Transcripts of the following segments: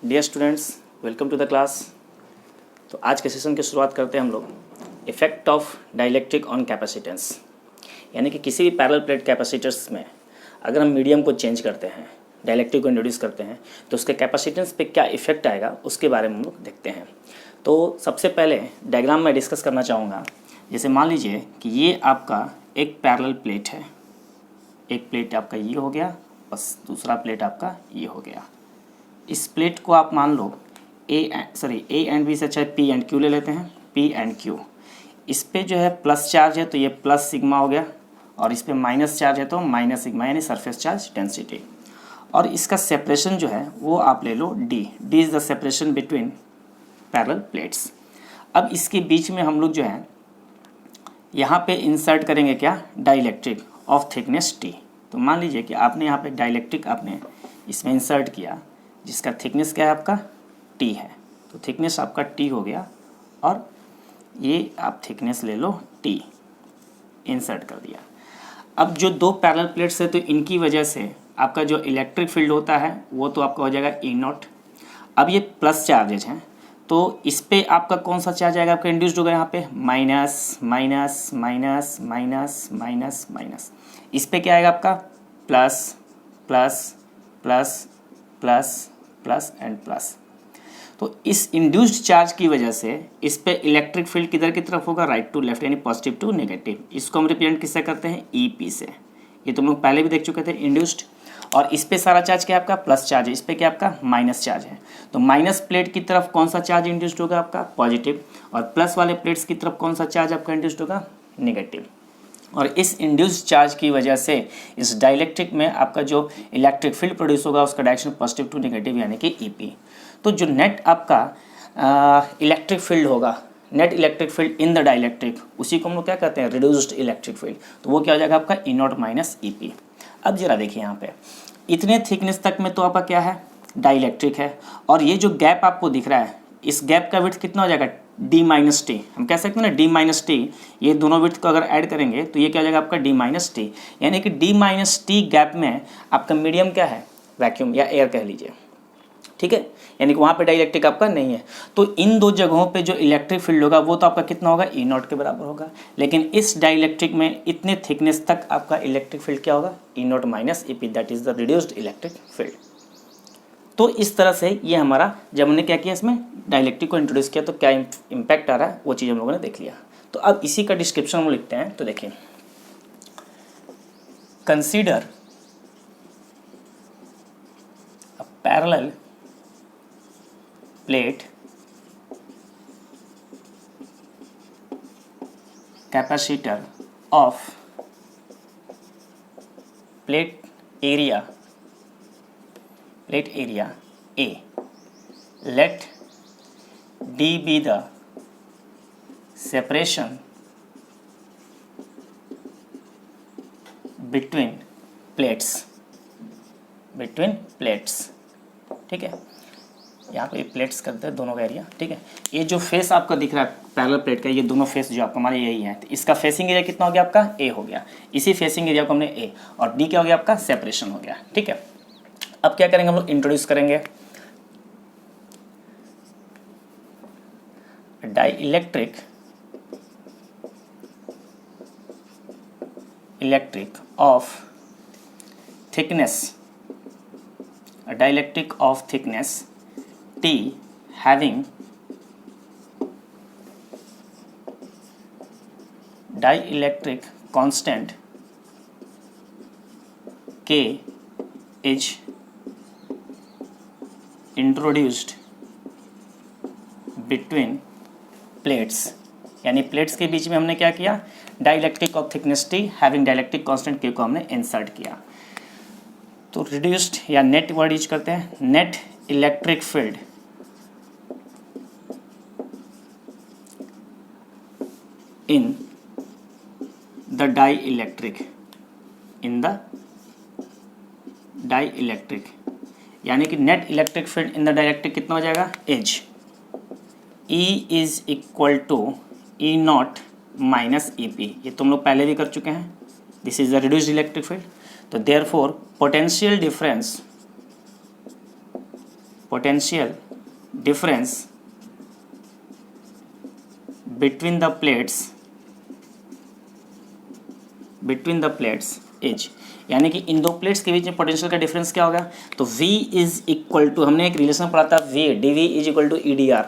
Dear students, welcome to the class. तो आज के सेशन की शुरुआत करते हैं हम लोग effect of dielectric on capacitance, यानी कि किसी भी पैरेलल प्लेट कैपेसिटर्स में अगर हम मीडियम को चेंज करते हैं, डाइलेक्ट्रिक को इंट्रोड्यूस करते हैं, तो उसके कैपेसिटेंस पे क्या इफेक्ट आएगा उसके बारे में हम लोग देखते हैं। तो सबसे पहले डायग्राम में डिस्कस करना चाहूँगा। जैसे मान लीजिए कि ये आपका एक पैरेलल प्लेट है, एक प्लेट आपका ये हो गया, बस दूसरा प्लेट आपका ये हो गया। इस प्लेट को आप मान लो ए एंड बी से अच्छा पी एंड क्यू ले लेते हैं, पी एंड क्यू। इस पे जो है प्लस चार्ज है तो ये प्लस सिग्मा हो गया, और इस पे माइनस चार्ज है तो माइनस सिग्मा, यानी सरफेस चार्ज डेंसिटी। और इसका सेपरेशन जो है वो आप ले लो D is the separation between parallel plates. अब इसके बीच में हम लोग जो है यहाँ पे इंसर्ट करेंगे क्या, डाइलेक्ट्रिक ऑफ थिकनेस टी। तो मान लीजिए कि आपने यहाँ पे डाइलेक्ट्रिक आपने इसमें इंसर्ट किया, जिसका थिकनेस क्या है आपका टी है, तो थिकनेस आपका टी हो गया, और ये आप थिकनेस ले लो टी, इंसर्ट कर दिया। अब जो दो पैरेलल प्लेट्स है तो इनकी वजह से आपका जो इलेक्ट्रिक फील्ड होता है वो तो आपका हो जाएगा ई नॉट। अब ये प्लस चार्जेज हैं तो इस पे आपका कौन सा चार्ज आएगा, आपका इंड्यूस्ड होगा यहाँ पे minus minus minus minus minus minus. इस पे क्या आएगा आपका plus plus plus plus plus and plus. तो इस इंड्यूस्ड चार्ज की वजह से इस पे इलेक्ट्रिक फील्ड किधर की तरफ होगा, राइट टू लेफ्ट, यानी पॉजिटिव टू नेगेटिव। इसको हम रिप्रेजेंट किससे करते हैं, ई पी से। ये तुम लोग पहले भी देख चुके थे, इंड्यूस्ड। और इस पे सारा चार्ज क्या है आपका प्लस चार्ज है, इस पे क्या आपका माइनस चार्ज है। तो माइनस प्लेट की तरफ कौन सा चार्ज इंड्यूस्ड होगा आपका पॉजिटिव, और प्लस वाले प्लेट्स की तरफ कौन सा चार्ज आपका इंड्यूस्ड होगा नेगेटिव। और इस इंड्यूस्ड चार्ज की वजह से इस डाइलेक्ट्रिक में आपका जो इलेक्ट्रिक फील्ड प्रोड्यूस होगा उसका डायरेक्शन पॉजिटिव टू नेगेटिव, यानी कि ईपी। तो जो नेट आपका इलेक्ट्रिक फील्ड होगा, net electric field in the dielectric, उसी को हम लोग क्या कहते हैं, रिड्यूस्ड इलेक्ट्रिक फील्ड। तो वो क्या हो जाएगा आपका ई नॉट माइनस ईपी। अब जरा देखिए यहाँ पे इतने थिकनेस तक में तो आपका क्या है, डाइलेक्ट्रिक है, और ये जो गैप आपको दिख रहा है, इस गैप का विड्थ कितना हो जाएगा, डी माइनस टी। हम कह सकते हैं ना डी माइनस टी, ये दोनों विड्थ को अगर ऐड करेंगे तो ये क्या हो जाएगा आपका डी माइनस टी। यानी कि डी माइनस टी गैप में आपका मीडियम क्या है, वैक्यूम या एयर कह लीजिए, ठीक है। यानी कि वहाँ पे डाइलेक्ट्रिक आपका नहीं है। तो इन दो जगहों पे जो इलेक्ट्रिक फील्ड होगा वो तो आपका कितना होगा, ई नॉट के बराबर होगा। लेकिन इस डाइलेक्ट्रिक में इतने थिकनेस तक आपका इलेक्ट्रिक फील्ड क्या होगा, E not minus E P, that is the reduced electric field. तो इस तरह से ये हमारा, जब हमने क्या किया इसमें डाइलेक्ट्रिक को इंट्रोड्यूस किया तो क्या इम्पैक्ट आ रहा है वो चीज़ हम लोगों ने देख लिया। तो अब इसी का डिस्क्रिप्शन हम लिखते हैं। तो देखिए, consider a parallel plate capacitor of plate area A. Let D be the separation between plates, ठीक है। यहाँ पे प्लेट्स करते हैं दोनों का एरिया, ठीक है। ये जो फेस आपका दिख रहा है पैरेलल प्लेट का, ये दोनों फेस जो आपका हमारे यही है, तो इसका फेसिंग एरिया कितना हो गया आपका, ए हो गया। इसी फेसिंग एरिया को हमने ए, और डी क्या हो गया आपका, सेपरेशन हो गया, ठीक है। अब क्या करेंगे हम लोग, इंट्रोड्यूस करेंगे dielectric of thickness, dielectric of thickness T having dielectric constant K is introduced between plates। यानी प्लेट्स के बीच में हमने क्या किया, dielectric of thickness T having dielectric constant K को हमने इंसर्ट किया। तो रिड्यूस्ड या नेट वर्ड यूज करते हैं, net electric field in the dielectric, यानी कि net electric field in the dielectric कितना हो जाएगा, as E is equal to E not minus E P. ये तुम लोग पहले भी कर चुके हैं, this is the reduced electric field. तो therefore potential difference potential difference between the plates is, यानी कि इन दो प्लेट्स के बीच में पोटेंशियल का डिफरेंस क्या होगा, तो V इज इक्वल टू, हमने एक रिलेशन पढ़ा था V dV is equal to EDR,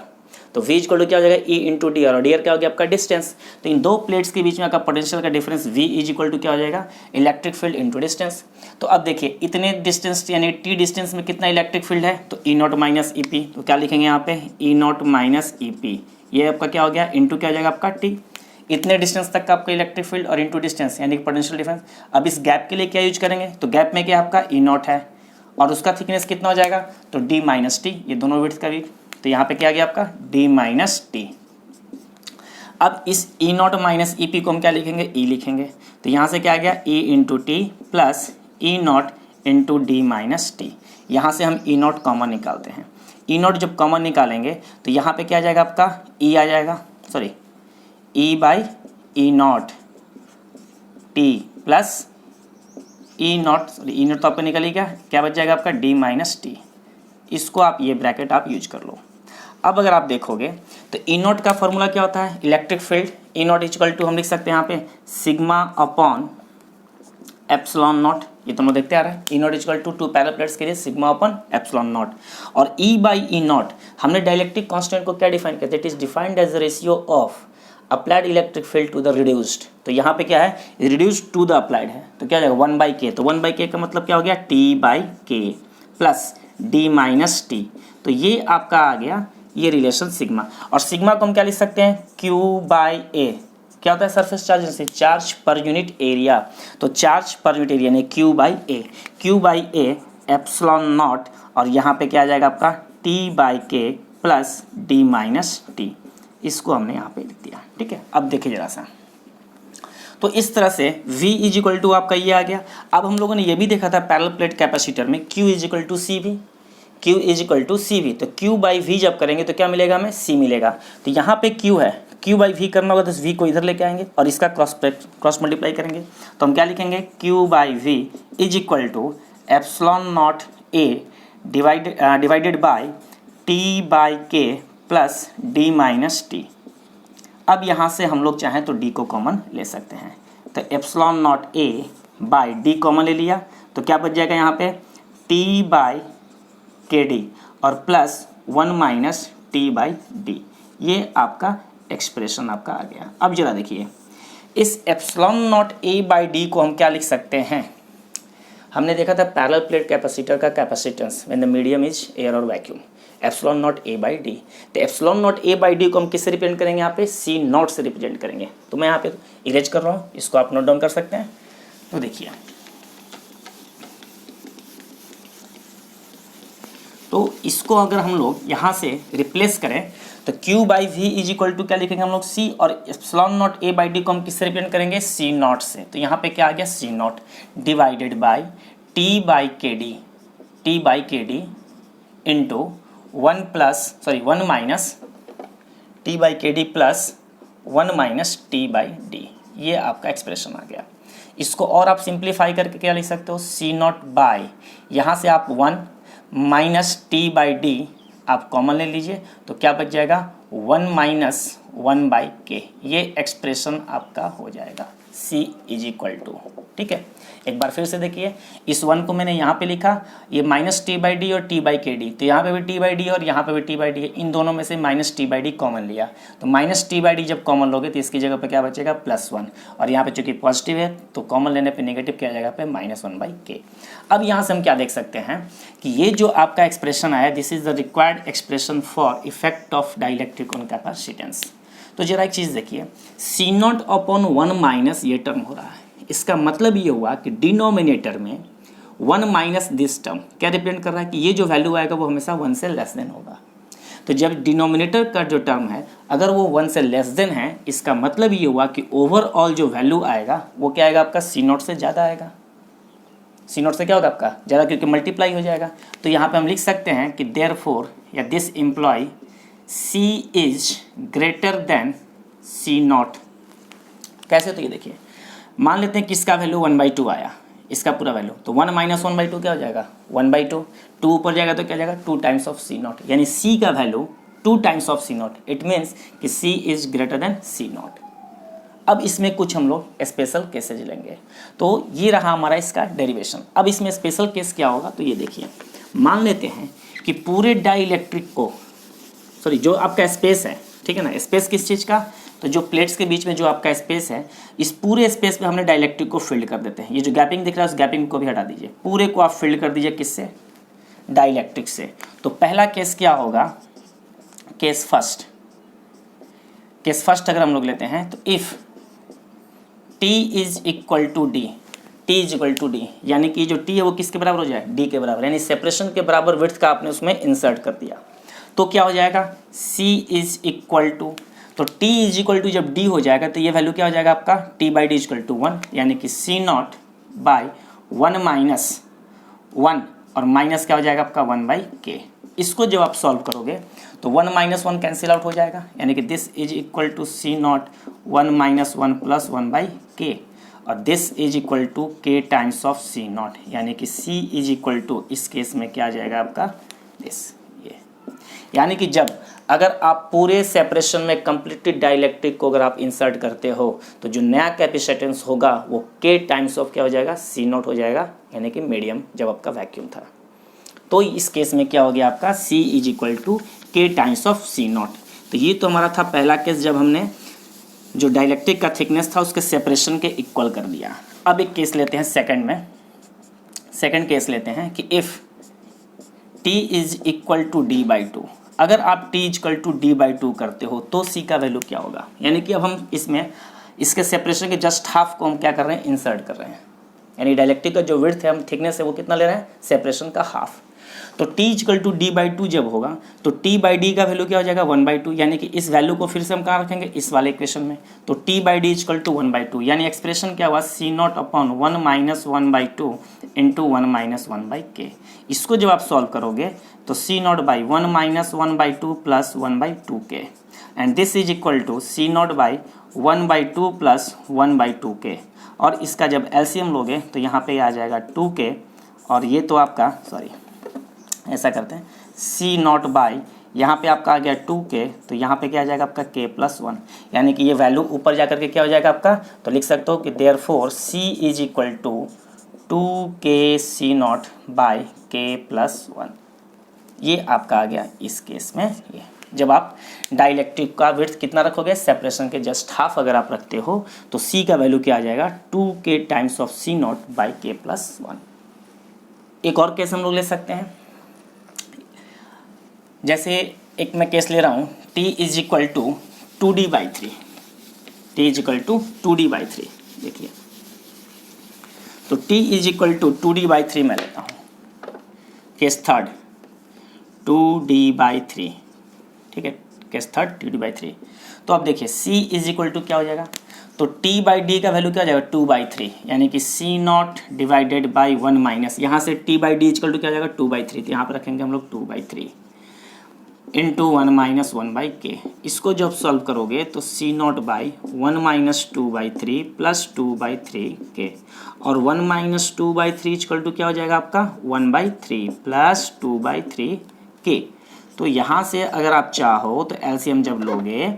तो V इक्वल टू क्या हो जाएगा E इंटू डी आर, और डी आर क्या हो गया आपका डिस्टेंस। तो इन दो प्लेट्स के बीच में आपका पोटेंशियल का difference V is equal to क्या हो जाएगा, इलेक्ट्रिक फील्ड इंटू डिस्टेंस। तो अब देखिए इतने डिस्टेंस यानी T डिस्टेंस में कितना इलेक्ट्रिक फील्ड है, तो E not minus E P, तो क्या लिखेंगे यहाँ पे E not minus E P, ये आपका क्या हो गया इंटू क्या हो जाएगा आपका T, इतने डिस्टेंस तक का आपका इलेक्ट्रिक फील्ड और इनटू डिस्टेंस यानी कि पोटेंशियल डिफरेंस। अब इस गैप के लिए क्या यूज करेंगे, तो गैप में क्या आपका E नॉट है और उसका थिकनेस कितना हो जाएगा, तो D माइनस टी, ये दोनों विड्थ का भी, तो यहाँ पे क्या आ गया आपका D माइनस टी। अब इस E not minus E P को हम क्या लिखेंगे, E लिखेंगे, तो यहाँ से क्या आ गया E into T plus E not into D minus T. यहाँ से हम E नॉट कॉमन निकालते हैं, E नॉट जब कॉमन निकालेंगे तो यहाँ पे क्या आ जाएगा आपका E आ जाएगा, sorry E by E not T plus E not, sorry E not तो आपका निकल ही गया, क्या बच जाएगा आपका D माइनस टी। इसको आप ये ब्रैकेट आप यूज कर लो। अब अगर आप देखोगे तो E नॉट का फॉर्मूला क्या होता है, electric field E naught equal to हम लिख सकते हैं यहाँ पे सिग्मा अपॉन एप्सिलॉन नॉट, ये तो हम देखते आ रहा है। E naught equal to parallel plates के लिए सिग्मा अपॉन एप्सिलॉन नॉट, और E बाई E नॉट हमने डाइलेक्ट्रिक कांस्टेंट को क्या डिफाइन किया, it is defined as the ratio of applied electric field to the reduced. तो यहाँ पे क्या है, रिड्यूस्ड टू द अप्लाइड है, तो क्या हो जाएगा 1/k, तो 1/k का मतलब क्या हो गया T/k plus D minus T. तो ये आपका आ गया ये रिलेशन सिग्मा, और सिग्मा को हम क्या लिख सकते हैं Q/A, क्या होता है सरफेस चार्ज से चार्ज पर यूनिट एरिया, तो चार्ज पर यूनिट एरिया यानी Q/A एप्सिलॉन नॉट, और यहाँ पे क्या आ जाएगा आपका T/k plus D minus T. इसको हमने यहाँ पे लिख दिया, ठीक है। अब देखिए जरा सा, तो इस तरह से V इज इक्वल टू आपका ये आ गया। अब हम लोगों ने ये भी देखा था पैरेलल प्लेट कैपेसिटर में Q is equal to C V, Q is equal to C V, तो Q बाई V जब करेंगे तो क्या मिलेगा हमें, C मिलेगा। तो यहाँ पे Q है, Q बाई V करना होगा तो V को इधर लेके आएंगे और इसका क्रॉस मल्टीप्लाई करेंगे, तो हम क्या लिखेंगे Q by V is equal to epsilon not A divided by T/k plus D minus T. अब यहाँ से हम लोग चाहें तो D को कॉमन ले सकते हैं, तो epsilon not A by D common ले लिया, तो क्या बच जाएगा यहाँ पे T/kd और प्लस 1 माइनस T/d। ये आपका एक्सप्रेशन आपका आ गया। अब जरा देखिए इस epsilon not A by D को हम क्या लिख सकते हैं, हमने देखा था पैरेलल प्लेट कैपेसिटर का capacitance when the medium is air और vacuum, epsilon not A by D. तो epsilon not A by D को हम किससे रिप्रेजेंट करेंगे, यहाँ पे C नॉट से रिप्रेजेंट करेंगे। तो मैं यहाँ पे इरेज कर रहा हूँ, इसको आप नोट डाउन कर सकते हैं। तो देखिए तो इसको अगर हम लोग यहाँ से रिप्लेस करें तो Q by V is equal to क्या लिखेंगे हम लोग C, और epsilon not A by D को हम किससे रिप्रेजेंट करेंगे, C नॉट से। तो यहाँ पे क्या आ गया C not divided by T/kd into 1 minus T/kd plus 1 minus T/d। ये आपका एक्सप्रेशन आ गया। इसको और आप सिंप्लीफाई करके क्या लिख सकते हो, C नॉट बाई, यहाँ से आप 1 माइनस T/d आप कॉमन ले लीजिए, तो क्या बच जाएगा 1 माइनस 1/k। ये एक्सप्रेशन आपका हो जाएगा C इज इक्वल टू, ठीक है। एक बार फिर से देखिए, इस 1 को मैंने यहाँ पे लिखा, ये माइनस T/d और T/kd, तो यहाँ पे भी T/d और यहाँ पे भी T/d है, इन दोनों में से माइनस T/d कॉमन लिया, तो माइनस T/d जब कॉमन लोगे तो इसकी जगह पे क्या बचेगा +1, और यहाँ पे चूंकि पॉजिटिव है तो कॉमन लेने पे नेगेटिव क्या जगह पे -1/k। अब यहाँ से हम क्या देख सकते हैं कि ये जो आपका एक्सप्रेशन आया, this is the required expression for effect of dielectric on capacitance. तो जरा एक चीज़ देखिए, C नॉट अपॉन 1 माइनस ये टर्म हो रहा है, इसका मतलब ये हुआ कि डिनोमिनेटर में 1 माइनस दिस टर्म क्या रिप्रेजेंट कर रहा है कि ये जो वैल्यू आएगा वो हमेशा 1 से लेस देन होगा। तो जब डिनोमिनेटर का जो टर्म है अगर वो 1 से लेस देन है, इसका मतलब ये हुआ कि ओवरऑल जो वैल्यू आएगा वो क्या आएगा आपका C नॉट से ज़्यादा आएगा। C नॉट से क्या होगा आपका ज़्यादा, क्योंकि मल्टीप्लाई हो जाएगा। तो यहाँ पे हम लिख सकते हैं कि देयरफॉर या this implies C is greater than C naught. कैसे, तो ये देखिए मान लेते हैं कि इसका वैल्यू 1/2 आया, इसका पूरा वैल्यू, तो 1 माइनस 1/2 क्या हो जाएगा 1/2, 2 ऊपर जाएगा तो क्या जाएगा 2 टाइम्स ऑफ सी नॉट, यानी सी का value 2 times of C not, it means कि C is greater than C not. अब इसमें कुछ हम लोग स्पेशल केसेज लेंगे, तो ये रहा हमारा इसका डेरिवेशन। अब इसमें स्पेशल केस क्या होगा, तो ये देखिए, मान लेते हैं कि पूरे डाइलेक्ट्रिक को, सॉरी जो आपका स्पेस है, ठीक है ना, स्पेस किस चीज़ का, तो जो प्लेट्स के बीच में जो आपका स्पेस है, इस पूरे स्पेस में हमने डाइलेक्ट्रिक को फिल्ड कर देते हैं। ये जो गैपिंग दिख रहा है उस गैपिंग को भी हटा दीजिए, पूरे को आप फिल्ड कर दीजिए किससे, डाइलेक्ट्रिक से। तो पहला केस क्या होगा, केस फर्स्ट अगर हम लोग लेते हैं तो if T is equal to D, T is equal to D, यानी कि जो T है वो किसके बराबर हो जाए, D के बराबर, यानी सेपरेशन के बराबर विड्थ का आपने उसमें इंसर्ट कर दिया, तो क्या हो जाएगा C इज इक्वल टू, तो T इज इक्वल टू जब D हो जाएगा तो ये वैल्यू क्या हो जाएगा आपका T/D इज इक्वल टू 1, यानी कि C नॉट बाई 1 माइनस 1, और माइनस क्या हो जाएगा आपका 1/k। इसको जब आप सॉल्व करोगे तो 1 माइनस 1 कैंसिल आउट हो जाएगा, यानी कि this is equal to C naught 1 minus 1 plus 1/k, और this is equal to k times of C naught, यानी कि C इज इक्वल टू, इस केस में क्या आ जाएगा आपका दिस, ये, यानी कि जब अगर आप पूरे सेपरेशन में कंप्लीटली डाइलेक्ट्रिक को अगर आप इंसर्ट करते हो तो जो नया कैपेसिटेंस होगा वो k टाइम्स ऑफ क्या हो जाएगा C नॉट हो जाएगा, यानी कि मीडियम जब आपका वैक्यूम था। तो इस केस में क्या हो गया आपका C is equal to k times of C naught. तो ये तो हमारा था पहला केस, जब हमने जो डाइलेक्ट्रिक का थिकनेस था उसके सेपरेशन के इक्वल कर दिया। अब एक केस लेते हैं सेकंड में, सेकंड केस लेते हैं कि if T is equal to D/2, अगर आप T इक्वल टू D/2 करते हो तो C का वैल्यू क्या होगा, यानी कि अब हम इसमें इसके सेपरेशन के जस्ट हाफ को हम क्या कर रहे हैं, इंसर्ट कर रहे हैं, यानी डाइलेक्ट्रिक का जो विड्थ है हम थिकनेस है वो कितना ले रहे हैं, सेपरेशन का हाफ। तो T इक्वल टू D/2 जब होगा तो T/D का वैल्यू क्या हो जाएगा 1/2, यानी कि इस वैल्यू को फिर से हम कहाँ रखेंगे, इस वाले इक्वेशन में, तो T/D इक्वल टू 1/2, यानी एक्सप्रेशन क्या हुआ C naught upon 1 minus 1/2 into 1 minus 1/k। इसको जब आप सॉल्व करोगे तो C naught by 1 minus 1/2 plus 1/2k, and this is equal to C naught by 1/2 plus 1/2k, और इसका जब LCM लोगे तो यहाँ पे आ जाएगा 2k, और ये तो आपका, सॉरी ऐसा करते हैं, C नॉट बाई यहाँ पे आपका आ गया 2k, तो यहाँ पे क्या आ जाएगा आपका k प्लस 1, यानी कि ये वैल्यू ऊपर जा करके क्या हो जाएगा आपका, तो लिख सकते हो कि therefore C is equal to 2k C naught by k plus 1। ये आपका आ गया इस केस में। ये जब आप डाइलेक्ट्रिक का विड्थ कितना रखोगे, सेपरेशन के जस्ट हाफ अगर आप रखते हो तो C का वैल्यू क्या आ जाएगा 2k times of C naught by k plus 1। एक और केस हम लोग ले सकते हैं, जैसे एक मैं केस ले रहा हूँ T is equal to 2D/3, T is equal to 2D/3, देखिए, तो T is equal to 2D/3 मैं लेता हूँ, केस थर्ड 2D/3, ठीक है, केस थर्ड 2D/3। तो अब देखिए C इज इक्वल टू क्या हो जाएगा, तो T/D का वैल्यू क्या हो जाएगा 2/3, यानी कि C not divided by 1 minus, यहाँ से T/D इक्वल टू क्या हो जाएगा 2/3, तो यहाँ पर रखेंगे हम लोग 2/3 इंटू 1 माइनस 1/k। इसको जब सॉल्व करोगे तो C naught by 1 minus 2/3 plus 2/3k, और 1 माइनस 2/3 इक्वल टू क्या हो जाएगा आपका 1/3 प्लस 2/3k। तो यहाँ से अगर आप चाहो तो LCM जब लोगे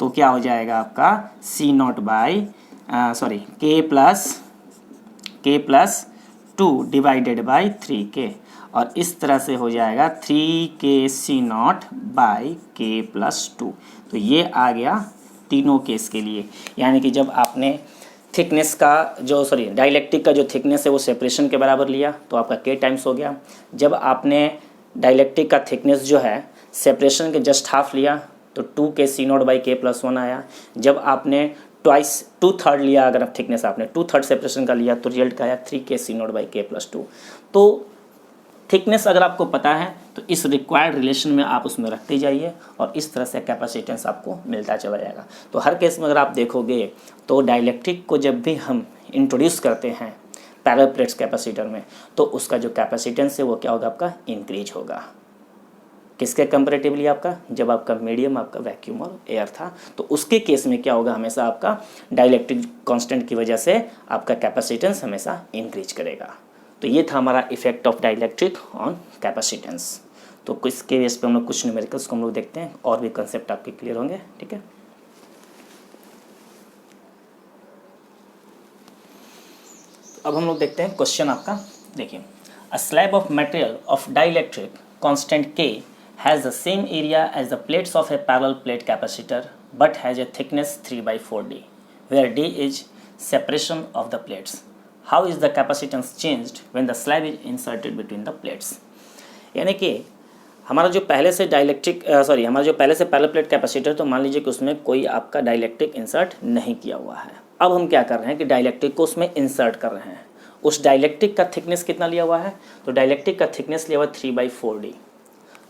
तो क्या हो जाएगा आपका C naught by sorry k plus 2 divided by 3k, और इस तरह से हो जाएगा 3k C naught by k plus 2। तो ये आ गया तीनों केस के लिए, यानी कि जब आपने थिकनेस का जो डाइलेक्ट्रिक का जो थिकनेस है वो सेपरेशन के बराबर लिया तो आपका k टाइम्स हो गया। जब आपने डाइलेक्ट्रिक का थिकनेस जो है सेपरेशन के जस्ट हाफ लिया तो 2k C naught by k plus 1 आया। जब आपने ट्वाइस 2/3 लिया, अगर आप थिकनेस आपने 2/3 सेपरेशन का लिया तो रिजल्ट का आया 3k C naught by k plus 2। तो थिकनेस अगर आपको पता है तो इस रिक्वायर्ड रिलेशन में आप उसमें रखते जाइए और इस तरह से कैपेसिटेंस आपको मिलता चला जाएगा। तो हर केस में अगर आप देखोगे तो डाइलेक्ट्रिक को जब भी हम इंट्रोड्यूस करते हैं पैरेलल प्लेट्स कैपेसिटर में तो उसका जो कैपेसिटेंस है वो क्या होगा आपका इंक्रीज होगा। किसके कंपेरेटिवली आपका, जब आपका मीडियम आपका वैक्यूम और एयर था, तो उसके केस में क्या होगा, हमेशा आपका डाइलेक्ट्रिक कांस्टेंट की वजह से आपका कैपेसिटेंस हमेशा इंक्रीज करेगा। तो ये था हमारा effect of dielectric on capacitance. तो इसके बेस पे हम लोग कुछ न्यूमेरिकल्स को हम लोग देखते हैं और भी कंसेप्ट आपके क्लियर होंगे। ठीक है, अब हम लोग देखते हैं क्वेश्चन आपका। देखिए, a slab of material of dielectric constant K has the same area as the plates of a parallel plate capacitor but has a thickness 3/4D where D is separation of the plates. How is the capacitance changed when the slab is inserted between the plates. यानी कि हमारा जो पहले से parallel plate capacitor, तो मान लीजिए कि उसमें कोई आपका डाइलेक्ट्रिक इंसर्ट नहीं किया हुआ है। अब हम क्या कर रहे हैं कि डाइलेक्ट्रिक को उसमें इंसर्ट कर रहे हैं। उस डाइलेक्ट्रिक का थिकनेस कितना लिया हुआ है, तो डाइलेक्ट्रिक का थिकनेस लिया हुआ 3/4D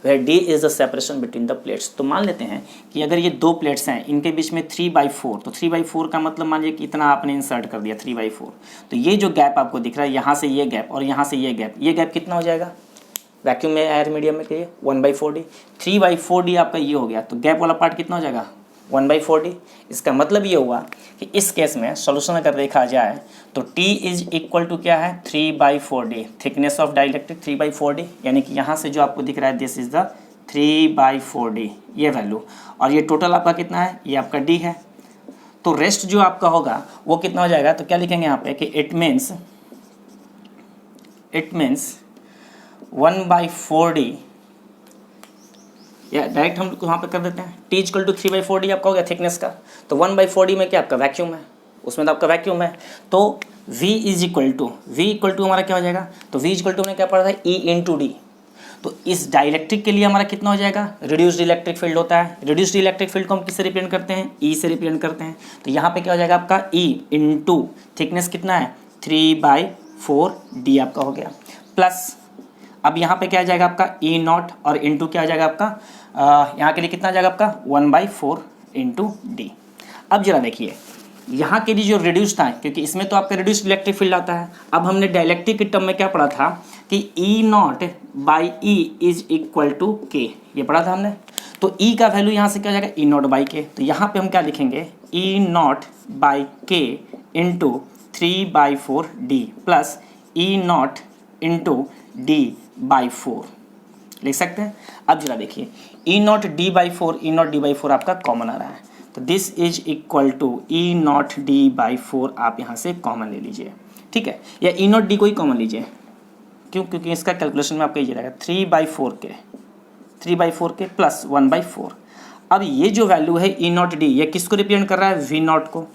where D is the separation between the plates. तो मान लेते हैं कि अगर ये दो प्लेट्स हैं, इनके बीच में 3/4, तो 3/4 का मतलब मान लीजिए कि इतना आपने इंसर्ट कर दिया 3/4, तो ये जो गैप आपको दिख रहा है, यहाँ से ये गैप और यहाँ से ये गैप कितना हो जाएगा वैक्यूम में, एयर मीडियम में, कहिए 1/4D। 3/4D आपका ये हो गया, तो गैप वाला पार्ट कितना हो जाएगा 1/4D। इसका मतलब ये हुआ कि इस केस में सॉल्यूशन अगर देखा जाए तो T इज इक्वल टू क्या है 3/4D, thickness of dielectric 3/4D, यानी कि यहाँ से जो आपको दिख रहा है दिस इज द 3/4D ये वैल्यू, और ये टोटल आपका कितना है, ये आपका D है। तो रेस्ट जो आपका होगा वो कितना हो जाएगा, तो क्या लिखेंगे यहाँ पे कि इट मीन्स 1/4D, या डायरेक्ट हम वहाँ पे कर देते हैं T इक्वल टू 3/4D आपका हो गया थिकनेस का। तो 1/4D में क्या आपका वैक्यूम है, उसमें तो आपका वैक्यूम है। तो V इक्वल टू हमारा क्या हो जाएगा, तो V इक्वल टू हमने क्या पढ़ा था E इंटू D। तो इस डाइलेक्ट्रिक के लिए हमारा कितना हो जाएगा, रिड्यूस्ड इलेक्ट्रिक फील्ड होता है। रिड्यूस्ड इलेक्ट्रिक फील्ड को हम किससे रिप्रेजेंट करते हैं, E से रिप्रेजेंट करते हैं। तो यहाँ पे क्या हो जाएगा आपका E इंटू थिकनेस कितना है 3/4D आपका हो गया, प्लस अब यहाँ पे क्या आ जाएगा आपका E0 और इंटू क्या आ जाएगा आपका यहाँ के लिए कितना आ जाएगा आपका 1/4 इंटू D। अब जरा देखिए यहाँ के लिए जो रिड्यूस था, क्योंकि इसमें तो आपका रिड्यूस्ड इलेक्ट्रिक फील्ड आता है। अब हमने डाइलेक्ट्रिक के टर्म में क्या पढ़ा था कि E0/E is equal to K, ये पढ़ा था हमने। तो E का वैल्यू यहाँ से क्या आ जाएगा E0/K, तो यहाँ पे हम क्या लिखेंगे E0/K into 3/4D plus E0 into D/4 लिख सकते हैं। अब जरा देखिए E0 D/4 आपका कॉमन आ रहा है, तो this is equal to E0 D/4 आप यहाँ से कॉमन ले लीजिए, ठीक है, या E0 D को ही कॉमन लीजिए। क्यों, क्योंकि इसका कैलकुलेशन में आपका ये रहेगा 3/4 के प्लस 1/4। अब ये जो वैल्यू है E0 D, ये किसको रिप्रेजेंट कर रहा है V0 को।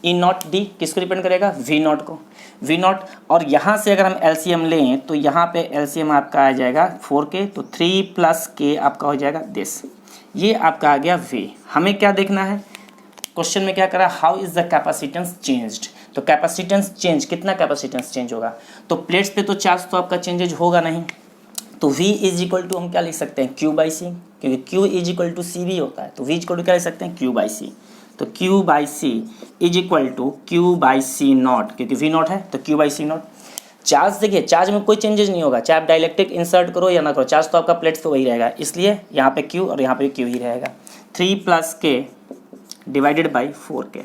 E0 D किसको रिप्रेजेंट करेगा V0 को, V0। और यहाँ से अगर हम LCM लें तो यहाँ पे LCM आपका आ जाएगा 4K, तो 3 प्लस K आपका हो जाएगा दिस, ये आपका आ गया V। हमें क्या देखना है, क्वेश्चन में क्या करा, how is the capacitance changed. तो कैपेसिटेंस चेंज, कितना कैपेसिटेंस चेंज होगा, तो प्लेट्स पे तो चार्ज तो आपका चेंजेज होगा नहीं, तो V इज इक्वल टू हम क्या लिख सकते हैं Q/C, क्योंकि Q is equal to CV होता है, तो V इक्वल टू क्या लिख सकते हैं Q/C। तो Q/C is equal to Q/C0, क्योंकि V0 है तो Q/C0। चार्ज देखिए, चार्ज में कोई चेंजेस नहीं होगा, चाहे आप डाइलेक्ट्रिक इंसर्ट करो या ना करो, चार्ज तो आपका प्लेट्स पे वही रहेगा, इसलिए यहाँ पे Q और यहाँ पे Q ही रहेगा। 3 plus K divided by 4K।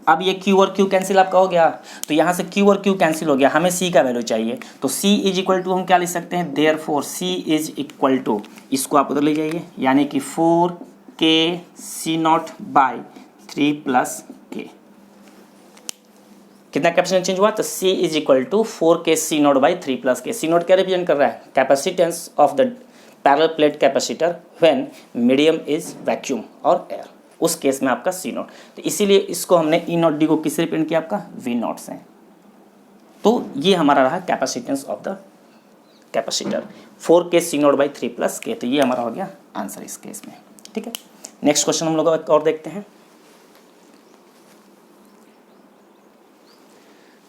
अब ये Q और Q कैंसिल आपका हो गया, तो यहाँ से Q और Q कैंसिल हो गया, हमें C का वैल्यू चाहिए, तो C इज इक्वल टू हम क्या लिख सकते हैं, therefore C is equal to, इसको आप उधर ले जाइए, यानी कि 4KC0/3 प्लस K। कितना कैपेसिटेंस चेंज हुआ, तो C is equal to 4KC0/3 plus K। C0 क्या रिप्रेजेंट कर रहा है, capacitance of the parallel plate capacitor when medium is vacuum और एयर, उस केस में आपका C0। तो इसीलिए इसको हमने E0 D को किससे रिप्रेजेंट किया, आपका V0 से। तो ये हमारा रहा capacitance of the capacitor 4KC0/3 plus K। तो ये हमारा हो गया आंसर इस केस में, ठीक है। नेक्स्ट क्वेश्चन हम लोग और देखते हैं।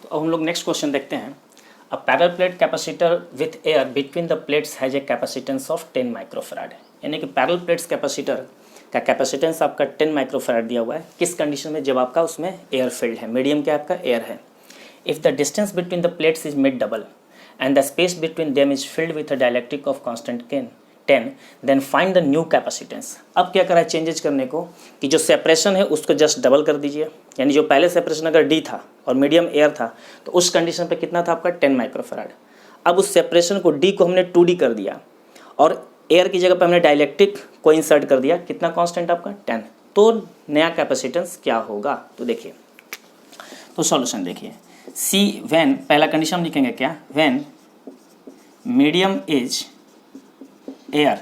तो अब हम लोग नेक्स्ट क्वेश्चन देखते हैं। A parallel plate capacitor with air between the plates has a capacitance of 10 microfarad, यानी कि पैरेलल प्लेट्स कैपेसिटर का कैपेसिटेंस आपका 10 माइक्रोफैराड दिया हुआ है। किस कंडीशन में, जब आपका उसमें एयर फील्ड है, मीडियम क्या आपका एयर है। If the distance between the plates is made double and the space between them is filled with a dielectric of constant K 10, then find the new capacitance. अब क्या करा है changes करने को कि जो सेपरेशन है उसको जस्ट डबल कर दीजिए, यानी जो पहले सेपरेशन अगर डी था और मीडियम एयर था तो उस कंडीशन पे कितना था आपका 10 माइक्रोफैराड। अब उस सेपरेशन को डी को हमने 2D कर दिया और एयर की जगह पे हमने डाइलेक्ट्रिक को इंसर्ट कर दिया, कितना कांस्टेंट आपका 10। तो नया कैपेसिटेंस क्या होगा, तो देखिए, तो सॉल्यूशन देखिए, सी व्हेन, पहला कंडीशन हम लिखेंगे क्या, व्हेन मीडियम इज एयर,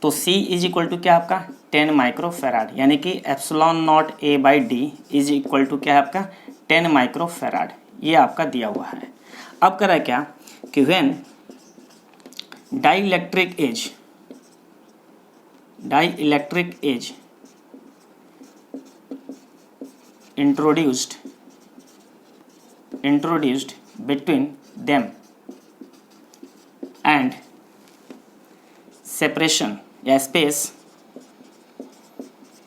तो C इज इक्वल टू क्या आपका 10 माइक्रोफैराड, यानी कि epsilon not A by D is equal to क्या है आपका 10 माइक्रोफैराड, ये आपका दिया हुआ है। अब करा क्या कि when dielectric as introduced between them and separation या space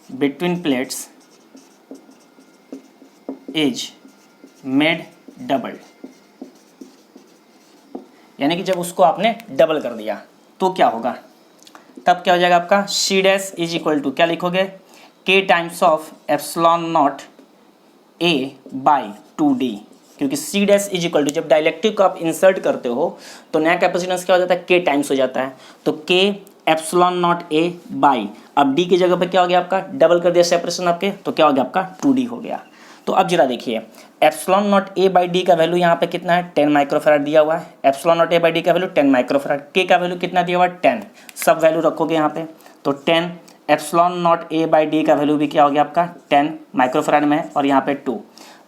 between plates is made doubled, यानी कि जब उसको आपने डबल कर दिया तो क्या होगा, तब क्या हो जाएगा आपका C dash is equal to क्या लिखोगे K times of epsilon not A by 2D, क्योंकि C dash is equal to जब डाइलेक्ट्रिक को आप इंसर्ट करते हो तो नया कैपेसिटेंस क्या हो जाता है K टाइम्स हो जाता है, तो K epsilon not A by, अब D की जगह पे क्या हो गया आपका डबल कर दिया सेपरेशन आपके, तो क्या हो गया आपका 2D हो गया। तो अब जरा देखिए epsilon not A by D का वैल्यू यहाँ पे कितना है 10 माइक्रोफैराड दिया हुआ है, epsilon not A by D का वैल्यू 10 माइक्रोफैराड, K का वैल्यू कितना दिया हुआ है 10, सब वैल्यू रखोगे यहाँ पे, तो 10 epsilon not A by D का वैल्यू भी क्या हो गया आपका 10 माइक्रोफैराड में है और यहाँ पे 2।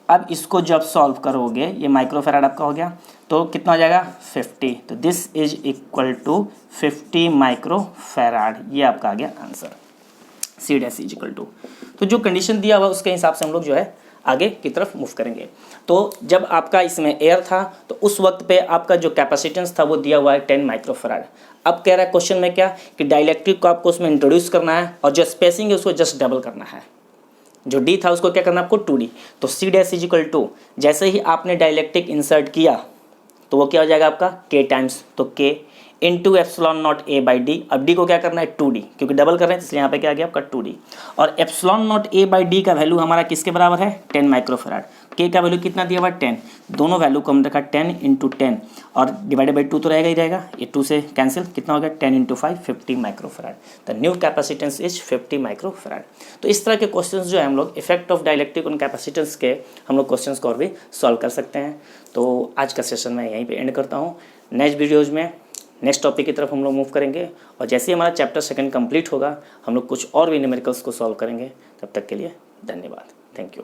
अब इसको जब सॉल्व करोगे ये माइक्रोफैराड आपका हो गया तो कितना हो जाएगा 50, तो this is equal to 50 microfarad, ये आपका आ गया answer, C dash is equal to. तो जो कंडीशन दिया हुआ उसके हिसाब से हम लोग जो है आगे की तरफ मूव करेंगे। तो जब आपका इसमें एयर था तो उस वक्त पे आपका जो कैपेसिटेंस था वो दिया हुआ है 10 माइक्रोफैराड। अब कह रहा है क्वेश्चन में क्या कि डाइलेक्ट्रिक को आपको उसमें इंट्रोड्यूस करना है और जो स्पेसिंग है उसको जस्ट डबल करना है, जो डी था उसको क्या करना है आपको 2D, तो C dash is equal to जैसे ही आपने डाइलेक्ट्रिक इंसर्ट किया तो वो क्या हो जाएगा आपका K टाइम्स, तो K into epsilon not A by D, अब डी को क्या करना है 2D, क्योंकि डबल कर रहे हैं इसलिए यहाँ पे क्या आ गया आपका 2D, और epsilon not A by D का वैल्यू हमारा किसके बराबर है 10 माइक्रोफैराड, K का वैल्यू कितना दिया हुआ 10, दोनों वैल्यू को हम रखा 10 इंटू 10 और डिवाइडेड बाई 2 तो रहेगा ही रहेगा, ये 2 से कैंसिल, कितना हो गया 10 into 5 50 microfarad, the new capacitance is 50 microfarad. तो इस तरह के क्वेश्चंस जो है हम लोग effect of dielectric on capacitance के हम लोग क्वेश्चंस को और भी सॉल्व कर सकते हैं। तो आज का सेशन मैं यहीं पे एंड करता हूँ, नेक्स्ट वीडियोज़ में नेक्स्ट टॉपिक की तरफ हम लोग मूव करेंगे और जैसे ही हमारा चैप्टर 2 कंप्लीट होगा हम लोग कुछ और भी न्यूमेरिकल्स को सॉल्व करेंगे। तब तक के लिए धन्यवाद, थैंक यू।